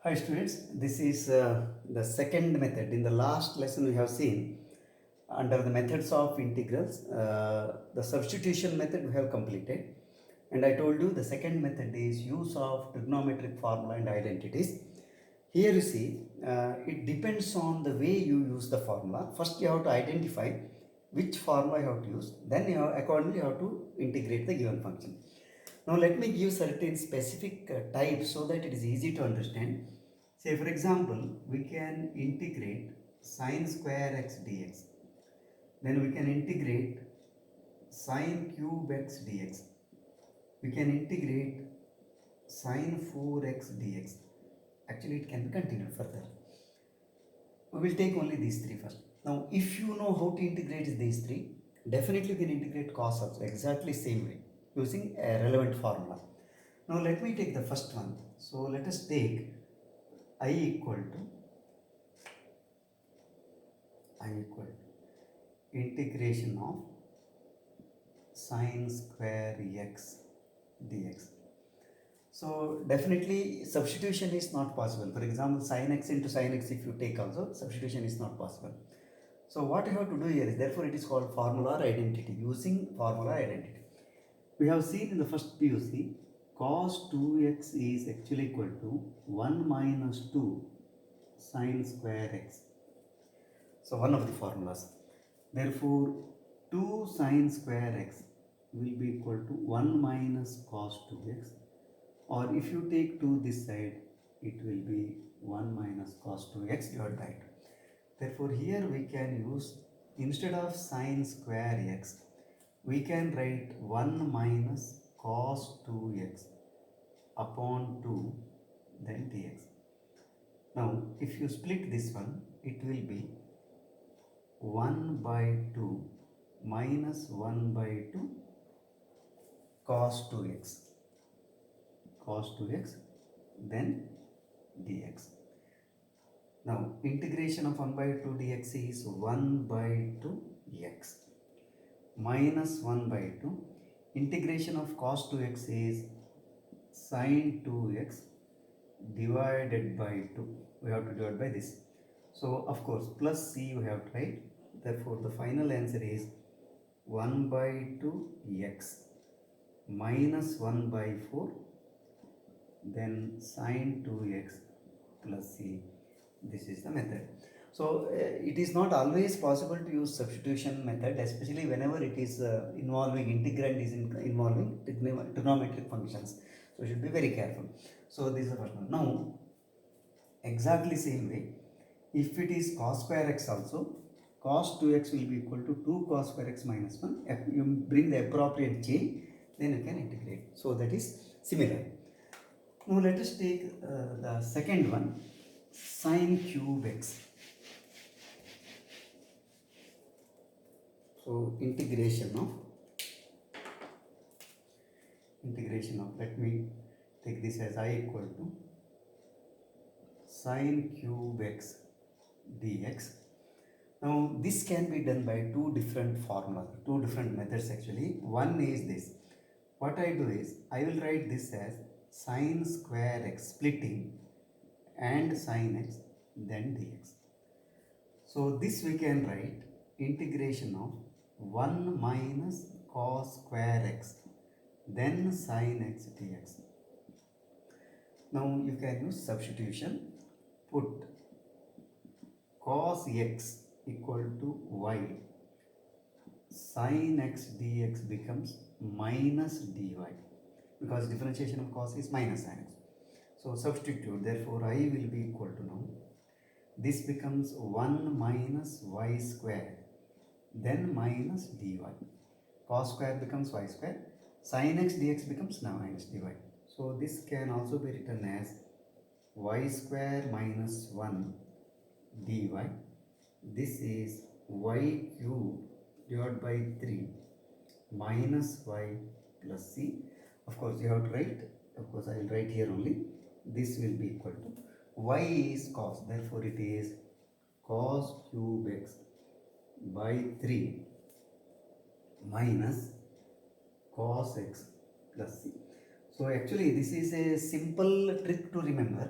Hi students, this is the second method. In the last lesson we have seen under the methods of integrals, the substitution method we have completed, and I told you the second method is use of trigonometric formula and identities. Here you see it depends on the way you use the formula. First you have to identify which formula you have to use, then accordingly you have to integrate the given function. Now let me give certain specific types so that it is easy to understand. Say for example, we can integrate sine square x dx. Then we can integrate sine cube x dx. We can integrate sine 4x dx. Actually, it can be continued further. We will take only these three first. Now, if you know how to integrate these three, definitely you can integrate cos also exactly same way using a relevant formula. Now, let me take the first one. So, let us take I equal to integration of sine square x dx. So definitely substitution is not possible. For example, sin x into sin x if you take also, substitution is not possible. So what you have to do here is, therefore it is called formula or identity, using formula identity. We have seen in the first PUC, cos 2x is actually equal to 1 minus 2 sine square x. So one of the formulas. Therefore 2 sine square x will be equal to 1 minus cos 2x, or if you take 2 this side, it will be 1 minus cos 2x divided by 2. Therefore here we can use, instead of sine square x, we can write 1 minus cos 2x upon 2 then dx. Now if you split this one, it will be 1 by 2 minus 1 by 2 cos 2x then dx. Now integration of 1 by 2 dx is 1 by 2 x minus 1 by 2. Integration of cos 2x is sin 2x divided by 2. We have to divide by this. So of course plus c we have to write. Therefore the final answer is 1 by 2 x minus 1 by 4 then sin 2x plus c. This is the method. So it is not always possible to use substitution method, especially whenever it is involving integrand is involving trigonometric functions. So you should be very careful. So this is the first one. Now exactly same way, if it is cos square x also, cos 2x will be equal to 2 cos square x minus 1. If you bring the appropriate chain, then you can integrate. So that is similar. Now let us take the second one, sine cube x. So integration of, let me take this as I equal to sine cube x dx. Now this can be done by two different formulas, two different methods actually. One is this. What I do is, I will write this as sine square x splitting and sin x then dx. So this we can write integration of 1 minus cos square x then sin x dx. Now you can use substitution. Put cos x equal to y, sin x dx becomes minus dy, because differentiation of cos is minus sin x. So substitute, therefore I will be equal to, now this becomes 1 minus y square then minus dy. Cos square becomes y square, sin x dx becomes now minus dy. So this can also be written as y square minus 1 dy. This is y cube divided by 3 minus y plus c. Of course you have to write, of course I will write here only, this will be equal to, y is cos, therefore it is cos cube x by 3 minus cos x plus c. So actually this is a simple trick to remember.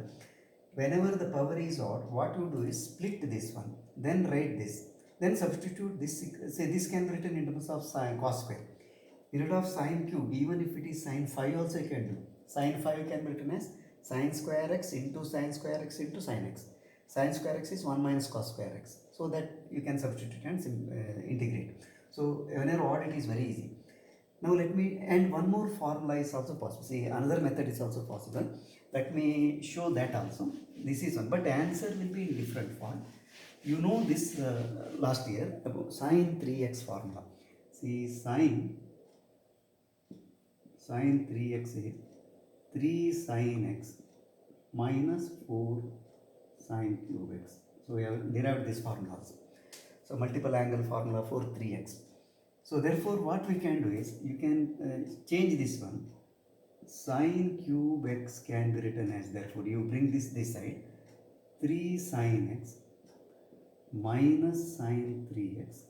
whenever the power is odd, what you do is split this one, then write this, then substitute this. Say this can be written in terms of sine cos square. Unit of sine cube, even if it is sine phi also you can do. Sine phi can be written as sine square x into sine square x into sine x. Sine square x is 1 minus cos square x. So that you can substitute and integrate. So whenever odd, it is very easy. Now let me, and one more formula is also possible. See, another method is also possible. Let me show that also. This is one, but the answer will be in different form. You know this last year about sine 3x formula. See, sine 3x is 3 sine x minus 4 sine cube x. So we have derived this formula also. So multiple angle formula for 3x. So therefore what we can do is, you can change this one. Sine cube x can be written as, therefore you bring this side, 3 sine x minus sine 3x,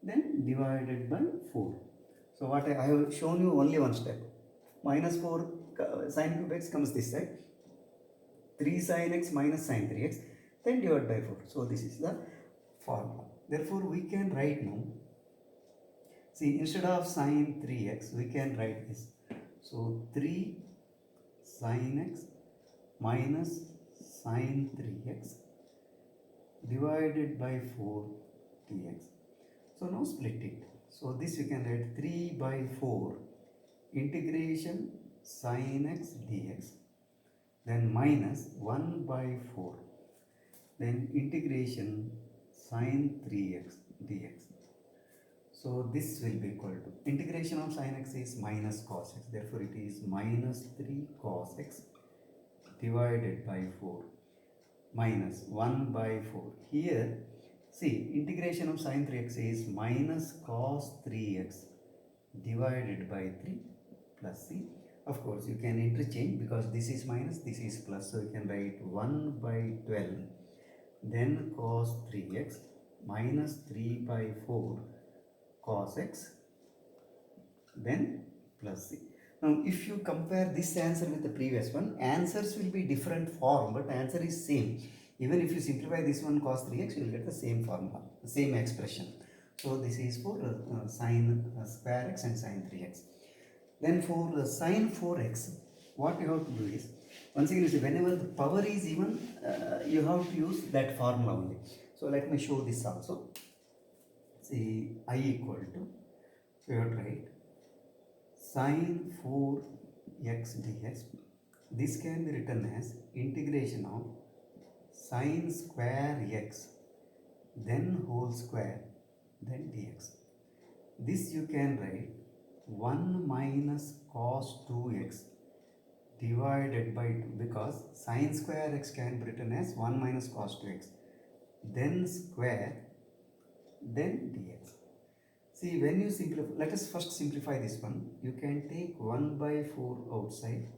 then divided by 4. So what I have shown you only one step. Minus 4 sine cube x comes this side, 3 sine x minus sine 3x, then divided by 4. So this is the formula. Therefore we can write now, see, instead of sine 3x we can write this. So 3 sine x minus sine 3x divided by 4 dx. So now split it. So this you can write 3 by 4 integration sine x dx, then minus 1 by 4, then integration sine 3x dx. So this will be equal to, integration of sine x is minus cos x, therefore it is minus 3 cos x divided by 4 minus 1 by 4. Here, see, integration of sine 3x is minus cos 3x divided by 3 plus c. Of course, you can interchange because this is minus, this is plus, so you can write 1 by 12, then cos 3x minus 3 by 4 cos x, then plus c. Now if you compare this answer with the previous one, answers will be different form, but answer is same. Even if you simplify this one cos 3x, you will get the same formula, the same expression. So this is for sine square x and sine 3x. Then for sine 4x, what you have to do is, once again you see, whenever the power is even, you have to use that formula only. So let me show this also. See, I equal to, so you have to write sine 4x dx. This can be written as integration of sine square x, then whole square, then dx. This you can write 1 minus cos 2x divided by 2, because sine square x can be written as 1 minus cos 2x, then square, then dx. See, when you simplify, let us first simplify this one. You can take 1 by 4 outside,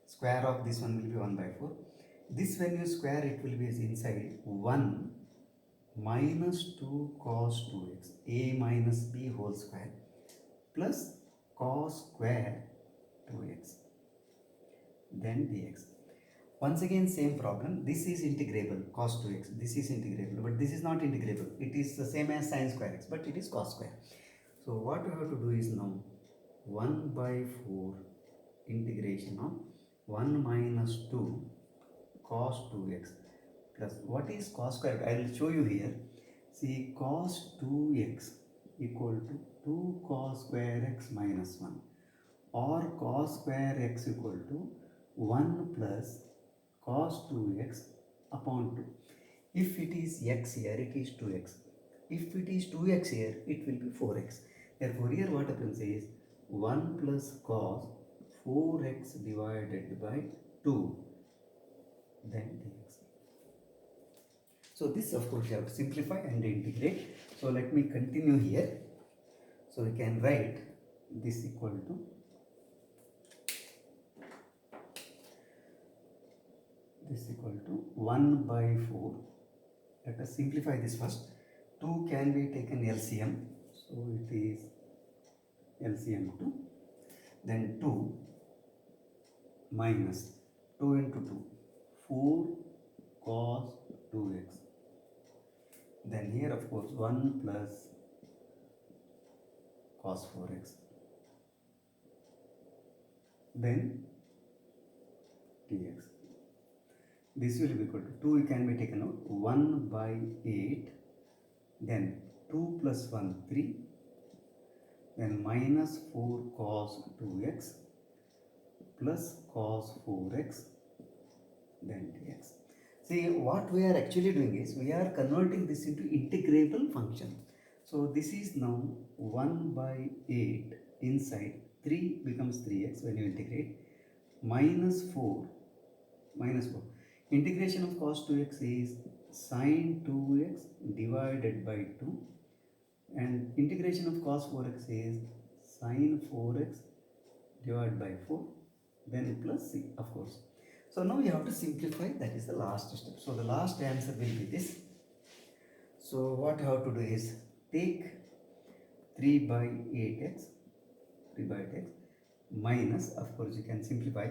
square of this one will be 1 by 4. This when you square, it will be inside 1 minus 2 cos 2x, a minus b whole square, plus cos square 2x, then dx. Once again same problem, this is integrable, cos 2x, this is integrable, but this is not integrable. It is the same as sine square x, but it is cos square. So what we have to do is now 1 by 4 integration of 1 minus 2 cos 2x plus, what is cos square? I will show you here. See, cos 2x equal to 2 cos square x minus 1, or cos square x equal to 1 plus cos 2x upon 2. If it is x here, it is 2x. If it is 2x here, it will be 4x. Therefore, here what happens is 1 plus cos 4x divided by 2, then dx. So this of course you have to simplify and integrate. So let me continue here. So we can write this equal to, this equal to 1 by 4. Let us simplify this first. 2 can be taken LCM. So it is LCM 2. Then 2 minus 2 into 2, 4 cos 2x. Then here of course 1 plus cos 4x. Then dx. This will be equal to 2 can be taken out, 1 by 8, then 2 plus 1 3, then minus 4 cos 2x plus cos 4x, then dx. See, what we are actually doing is we are converting this into integrable function. So this is now 1 by 8 inside 3 becomes 3x when you integrate, minus 4. Integration of cos 2x is sin 2x divided by 2, and integration of cos 4x is sin 4x divided by 4, then plus c, of course. So now you have to simplify, that is the last step. So the last answer will be this. So what you have to do is take 3 by 8x, minus, of course you can simplify,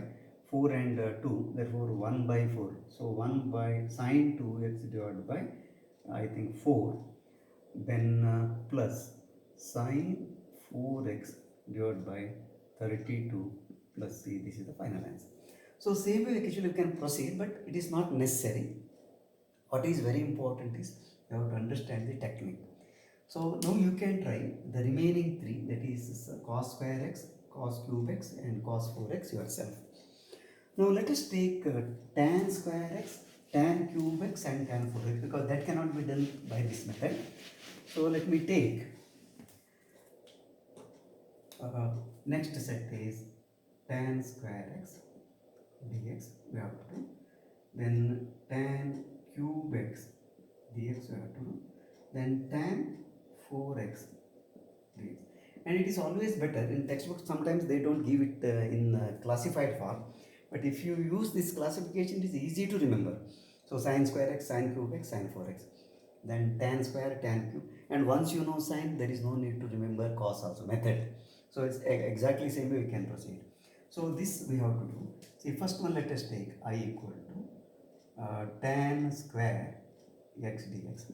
4 and 2, therefore 1 by 4. So 1 by sin 2x divided by, I think 4, then plus sin 4x divided by 32 plus c. This is the final answer. So same way actually you can proceed, but it is not necessary. What is very important is you have to understand the technique. So now you can try the remaining 3, that is cos square x, cos cube x and cos 4x yourself. Now let us take tan square x, tan cube x and tan 4x, because that cannot be done by this method. So let me take next set is tan square x dx, we have to do, then tan cube x dx we have to do, then tan 4x dx. And it is always better in textbooks, sometimes they don't give it in classified form, but if you use this classification it is easy to remember. So sin square x, sin cube x, sin 4x, then tan square, tan cube, and once you know sin, there is no need to remember cos also, method. So it's exactly same way we can proceed. So this we have to do. See, first one let us take I equal to tan square x dx.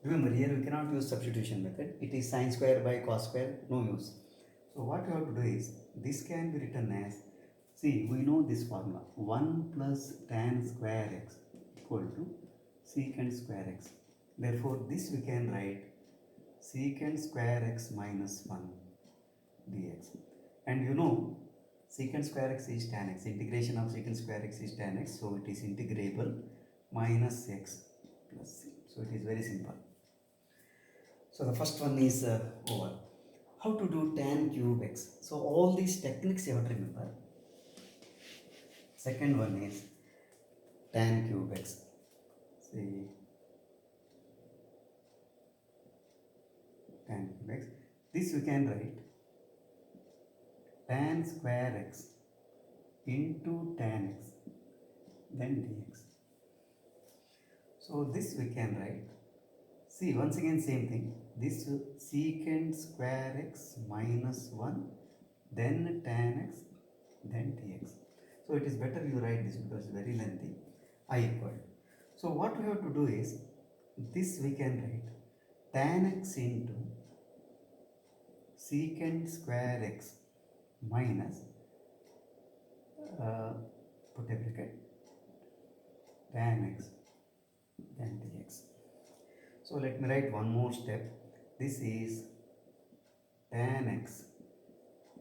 Remember, here we cannot use substitution method. It is sin square by cos square, no use. So what we have to do is, this can be written as, see, we know this formula, 1 plus tan square x equal to secant square x. Therefore, this we can write secant square x minus 1 dx. And you know, secant square x is tan x. Integration of secant square x is tan x. So it is integrable, minus x plus c. So it is very simple. So the first one is over. How to do tan cube x? So all these techniques you have to remember. Second one is tan cube x. See, tan cube x. This we can write tan square x into tan x, then dx. So this we can write, see, once again same thing, this secant square x minus 1, then tan x, then dx. So it is better you write this because it's very lengthy. I equal. So what we have to do is, this we can write tan x into secant square x minus, put a bracket, tan x, then dx. So let me write one more step. This is tan x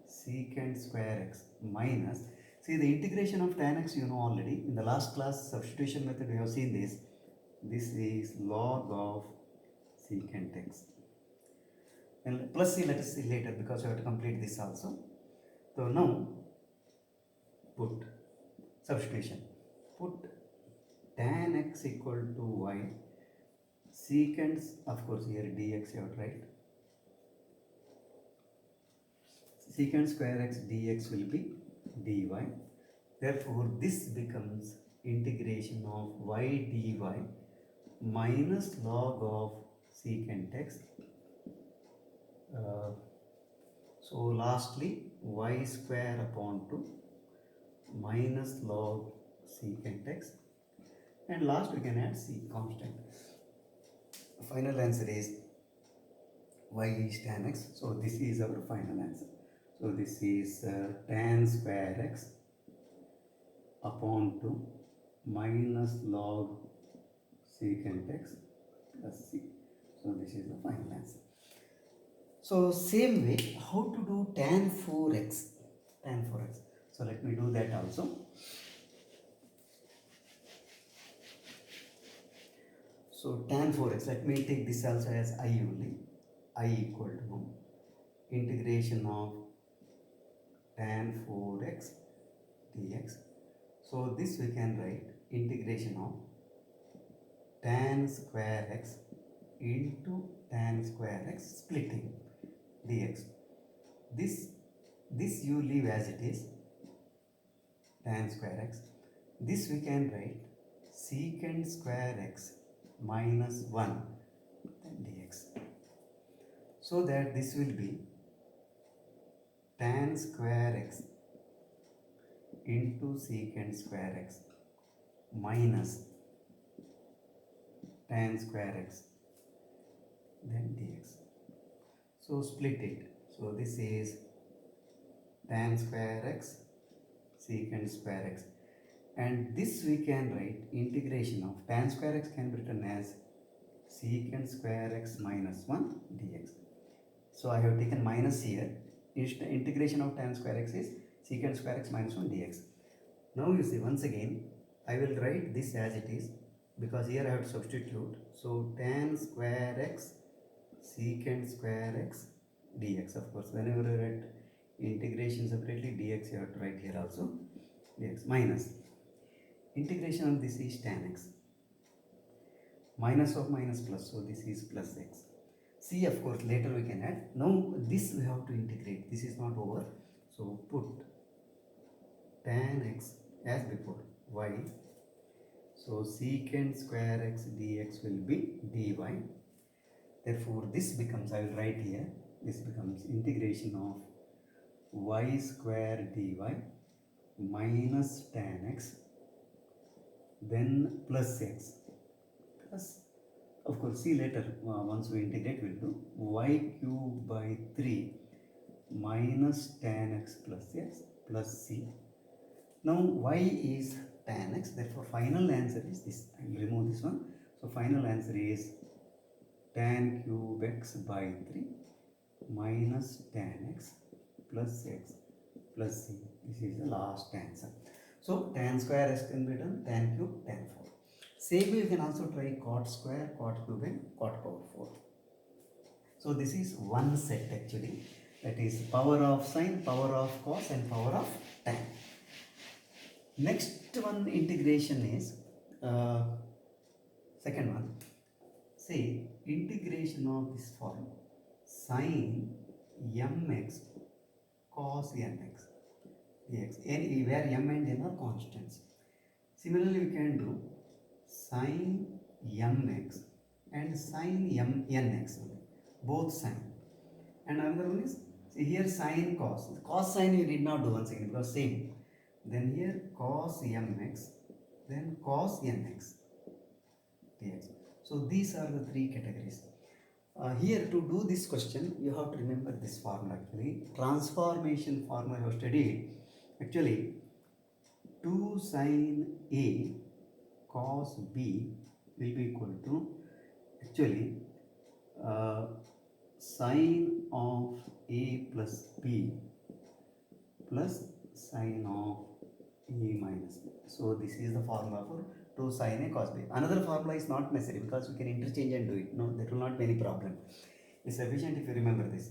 secant square x minus, see, the integration of tan x you know already. In the last class substitution method we have seen this. This is log of secant x. And plus c let us see later because we have to complete this also. So now put substitution. Put tan x equal to y. Secant, of course here dx you have to write. Secant square x dx will be dy. Therefore this becomes integration of y dy minus log of secant x. So lastly y square upon 2 minus log secant x. and last we can add c constant. Final answer is y is tan x. So this is our final answer. So this is tan square x upon 2 minus log secant x plus c. So this is the final answer. So same way, how to do tan 4x? Tan 4x. So let me do that also. So tan 4x, let me take this also as I only. I equal to integration of tan 4x dx. So this we can write integration of tan square x into tan square x splitting dx. This you leave as it is, tan square x. This we can write secant square x minus 1 dx. So that this will be tan square x into secant square x minus tan square x then dx. So split it. So this is tan square x secant square x, and this we can write integration of tan square x can be written as secant square x minus 1 dx. So I have taken minus here. Integration of tan square x is secant square x minus 1 dx. Now you see, once again I will write this as it is because here I have to substitute. So tan square x secant square x dx. Of course, whenever you write integration separately, dx you have to write here also, dx minus integration of this is tan x, minus of minus plus, so this is plus x. C of course later we can add. Now this we have to integrate, this is not over, so put tan x as before y, so secant square x dx will be dy. Therefore this becomes, I will write here, this becomes integration of y square dy minus tan x then plus x plus, of course see later once we integrate we'll do y cube by 3 minus tan x plus c. Now y is tan x, therefore final answer is this. I will remove this one. So final answer is tan cube x by 3 minus tan x plus plus c. This is the last answer. So tan square x can be done, tan cube, tan 4. Same way you can also try cot square, cot cube and cot power 4. So this is one set actually, that is power of sine, power of cos and power of tan. Next one integration is second one. Say integration of this form sine mx cos nx dx, where m and n are constants. Similarly we can do sine mx and sine nx, both sine. And another one is, see here sine cos. Cos sine you did not do once again because same. Then here cos mx, then cos nx dx. So these are the three categories. Here to do this question you have to remember this formula actually. Transformation formula you have studied. Actually 2 sine A cos B will be equal to actually sine of A plus B plus sine of A minus B. So this is the formula for 2 sine A cos B. Another formula is not necessary because we can interchange and do it. No, that will not be any problem. It's sufficient if you remember this.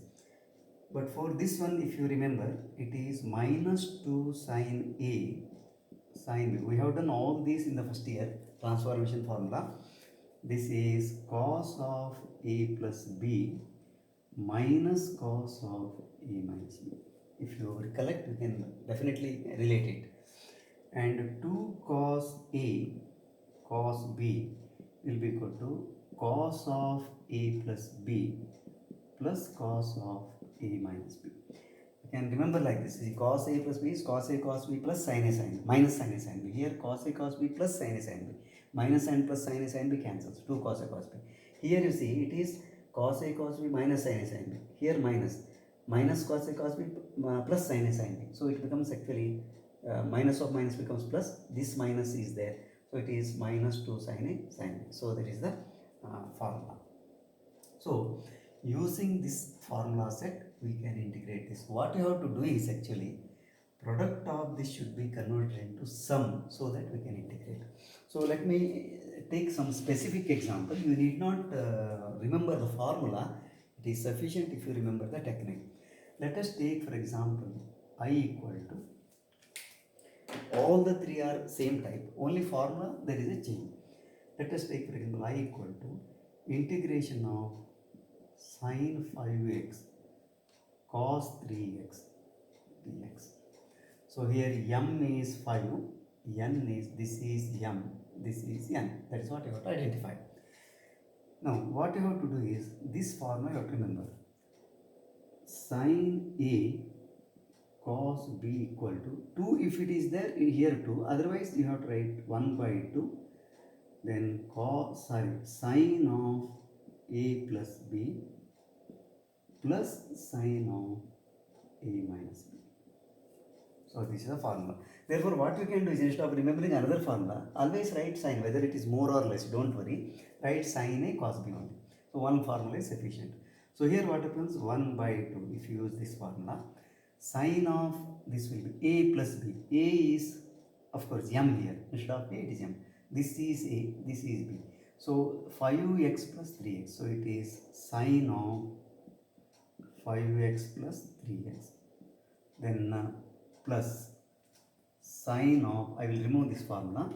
But for this one, if you remember, it is minus 2 sine A sine B. We have done all these in the first year, transformation formula. This is cos of A plus B minus cos of A minus B. If you recollect, you can definitely relate it. And 2 cos A cos B will be equal to cos of A plus B plus cos of A minus B. You can remember like this. See, cos A plus B is cos A cos B plus sin A sin B minus sin A sin B. Here cos A cos B plus sin A sin B. minus sin plus sin A sin B cancels, 2 cos A cos B. Here you see it is cos A cos B minus sin A sin B. Here minus cos A cos B plus sin A sin B. So it becomes actually minus of minus becomes plus. This minus is there. So it is minus 2 sin A sin B. So that is the formula. So using this formula set we can integrate this. What you have to do is actually product of this should be converted into sum so that we can integrate. So let me take some specific example. You need not remember the formula. It is sufficient if you remember the technique. Let us take for example I equal to, all the three are same type, only formula there is a change. Let us take for example I equal to integration of sin 5x cos 3x dx. So here m is 5, n is, this is m, this is n. That is what you have to identify. Now what you have to do is, this formula you have to remember. Sin A cos B equal to 2 if it is there, here 2, otherwise you have to write 1 by 2, then sin of A plus B plus sin of A minus B. So this is the formula. Therefore what you can do is, instead of remembering another formula, always write sin, whether it is more or less, don't worry, write sin A cos B only. So one formula is sufficient. So here what happens, 1 by 2, if you use this formula, sin of this will be A plus B. A is of course m here, instead of A it is m. This is A, this is B. So 5x plus 3x. So it is sin of 5x plus 3x. Then plus sin of, I will remove this formula,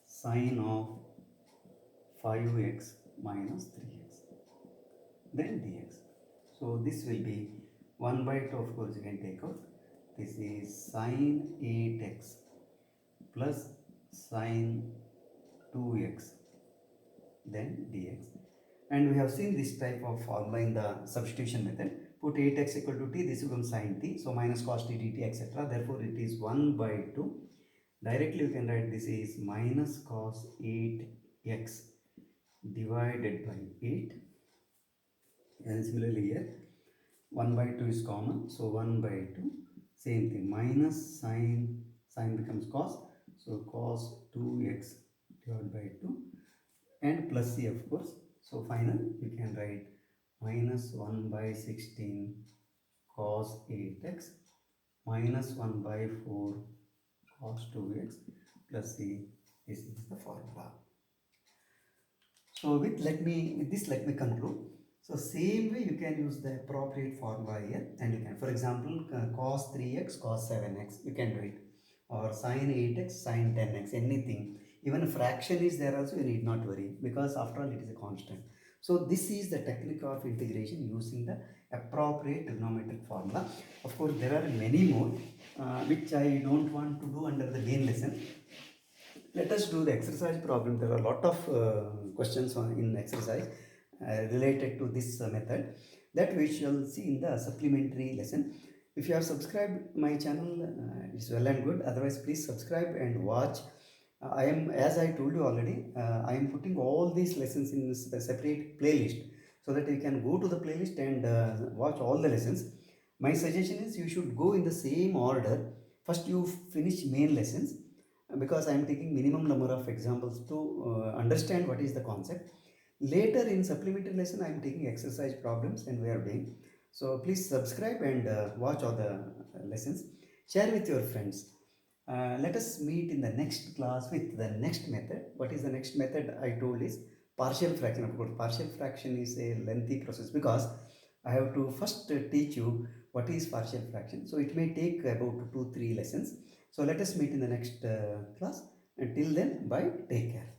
sin of 5x minus 3x, then dx. So this will be 1 by 2, of course you can take out. This is sin 8x plus sin 2x, then dx. And we have seen this type of formula in the substitution method. Put 8x equal to t, this becomes sin t, so minus cos t dt, etc. Therefore it is 1 by 2. Directly you can write this is minus cos 8x divided by 8. And similarly here 1 by 2 is common, so 1 by 2, same thing, minus sin becomes cos, so cos 2x divided by 2, and plus c of course. So finally you can write minus 1 by 16 cos 8x minus 1 by 4 cos 2x plus c. This is the formula. So with this let me conclude. So same way you can use the appropriate formula here, and you can, for example, cos 3x cos 7x you can do it, or sin 8x sin 10x, anything. Even a fraction is there also, you need not worry, because after all it is a constant. So this is the technique of integration using the appropriate trigonometric formula. Of course there are many more which I don't want to do under the main lesson. Let us do the exercise problem. There are a lot of questions in exercise related to this method that we shall see in the supplementary lesson. If you have subscribed my channel, it's well and good. Otherwise please subscribe and watch. I am, as I told you already, I am putting all these lessons in a separate playlist, so that you can go to the playlist and watch all the lessons. My suggestion is you should go in the same order. First you finish main lessons, because I am taking minimum number of examples to understand what is the concept. Later in supplementary lesson I am taking exercise problems and we are doing. So please subscribe and watch all the lessons. Share with your friends. Let us meet in the next class with the next method. What is the next method I told is partial fraction. Of course, partial fraction is a lengthy process, because I have to first teach you what is partial fraction. So it may take about 2-3 lessons. So let us meet in the next class. Until then, bye, take care.